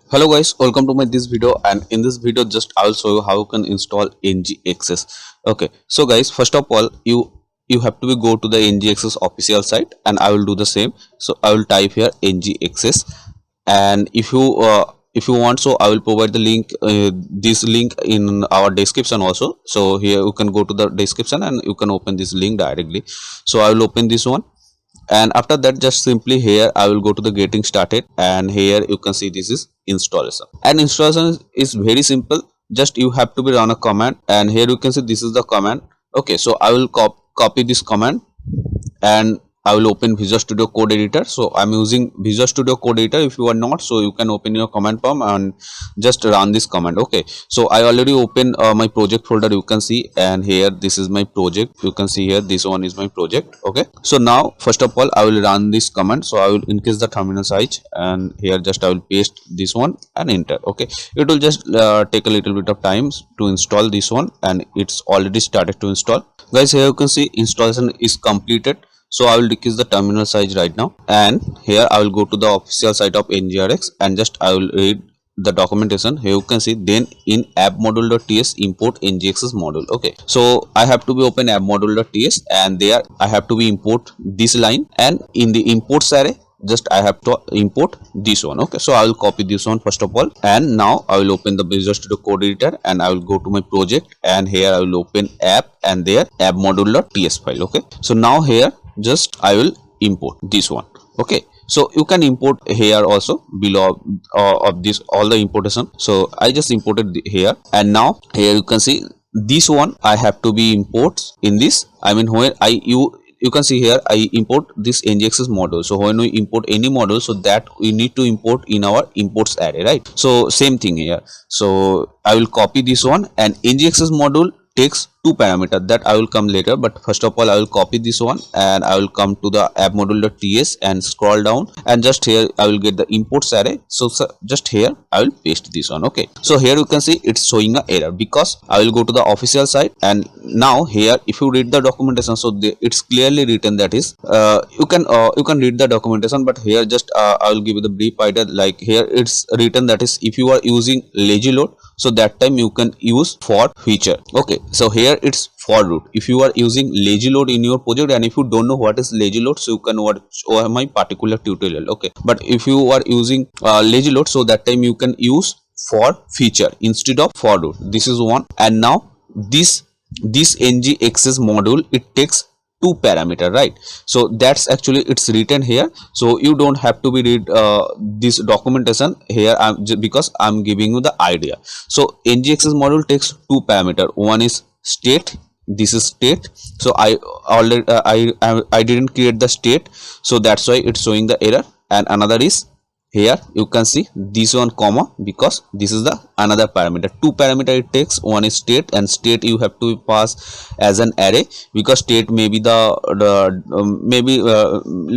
Hello guys, welcome to my this video, and in this video just I will show you how you can install NGXS. Okay, so guys, first of all you have to go to the NGXS official site, and I will do the same. So I will type here NGXS, and if you want, so I will provide the link, this link in our description also. So here you can go to the description and you can open this link directly. So I will open this one, and after that just simply here I will go to the getting started, and here you can see this is installation, and installation is very simple. Just you have to be run a command, and here you can see this is the command. Okay, so I will copy this command, and I will open Visual Studio Code Editor. So I'm using Visual Studio Code Editor. If you are not, so you can open your command prompt and just run this command. Okay, so I already open my project folder, you can see, and here this is my project. You can see here this one is my project. Okay, so now first of all I will run this command. So I will increase the terminal size, and here just I will paste this one and enter. Okay, it will just take a little bit of time to install this one, and it's already started to install. Guys, here you can see installation is completed. So I will decrease the terminal size right now, and here I will go to the official site of NGRX, and just I will read the documentation. Here you can see, then in app-module.ts import NGXS module. Okay, so I have to be open app-module.ts, and there I have to be import this line, and in the imports array just I have to import this one. Okay, so I will copy this one first of all, and now I will open the Visual Studio Code Editor, and I will go to my project, and here I will open app, and there app module.ts file. Okay, so now here just I will import this one. Okay, so you can import here also below of this all the importation. So I just imported here, and now here you can see this one I have to be imports in this. I mean, where you can see here I import this NGXS module. So when we import any module, so that we need to import in our imports array, right? So same thing here. So I will copy this one, and NGXS module takes two parameters that I will come later, but first of all I will copy this one, and I will come to the app module.ts and scroll down, and just here I will get the imports array. So just here I will paste this one. Okay, so here you can see it's showing an error because I will go to the official site, and now here if you read the documentation, so it's clearly written, that is you can read the documentation, but here just I will give you the brief idea. Like here it's written, that is if you are using lazy load, so that time you can use for feature. Okay, so here it's for root. If you are using lazy load in your project, and if you don't know what is lazy load, so you can watch my particular tutorial. Okay, but if you are using lazy load, so that time you can use for feature instead of for root. This is one, and now this NGXS module, it takes two parameter, right? So that's actually it's written here. So you don't have to be read this documentation here. Because I'm giving you the idea. So NGXS module takes two parameter. One is state. This is state. So I already I didn't create the state, so that's why it's showing the error. And another is here you can see this one comma, because this is the another parameter. Two parameter it takes. One is state, and state you have to pass as an array, because state may be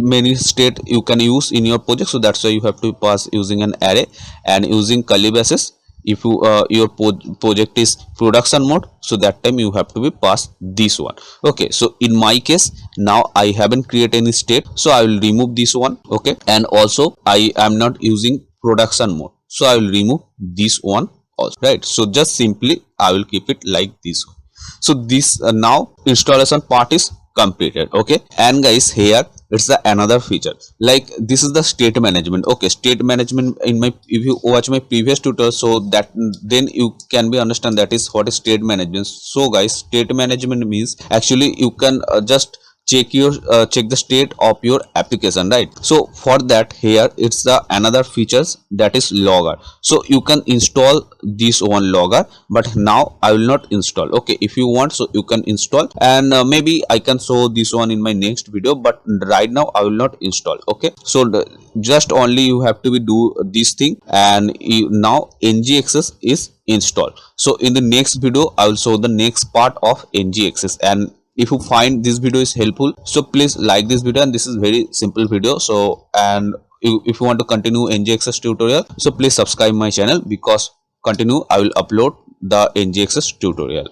many state you can use in your project. So that's why you have to pass using an array, and using curly braces if you your project is production mode, so that time you have to be pass this one. Okay, so in my case now I haven't created any state, so I will remove this one. Okay, and also I am not using production mode, so I will remove this one also, right? So just simply I will keep it like this one. So this now installation part is completed. Okay, and guys, here it's the another feature, like this is the state management. Okay, state management in my, if you watch my previous tutorial, so that then you can be understand that is what is state management. So guys, state management means actually you can just check your check the state of your application, right? So for that, here it's the another features, that is logger. So you can install this one logger, but now I will not install. Okay, if you want, so you can install, and maybe I can show this one in my next video, but right now I will not install. Okay, so just only you have to be do this thing, and now NGXS is installed. So in the next video I will show the next part of NGXS. And if you find this video is helpful, so please like this video, and this is very simple video. So, and if you want to continue NGXS tutorial, so please subscribe my channel, because continue I will upload the NGXS tutorial.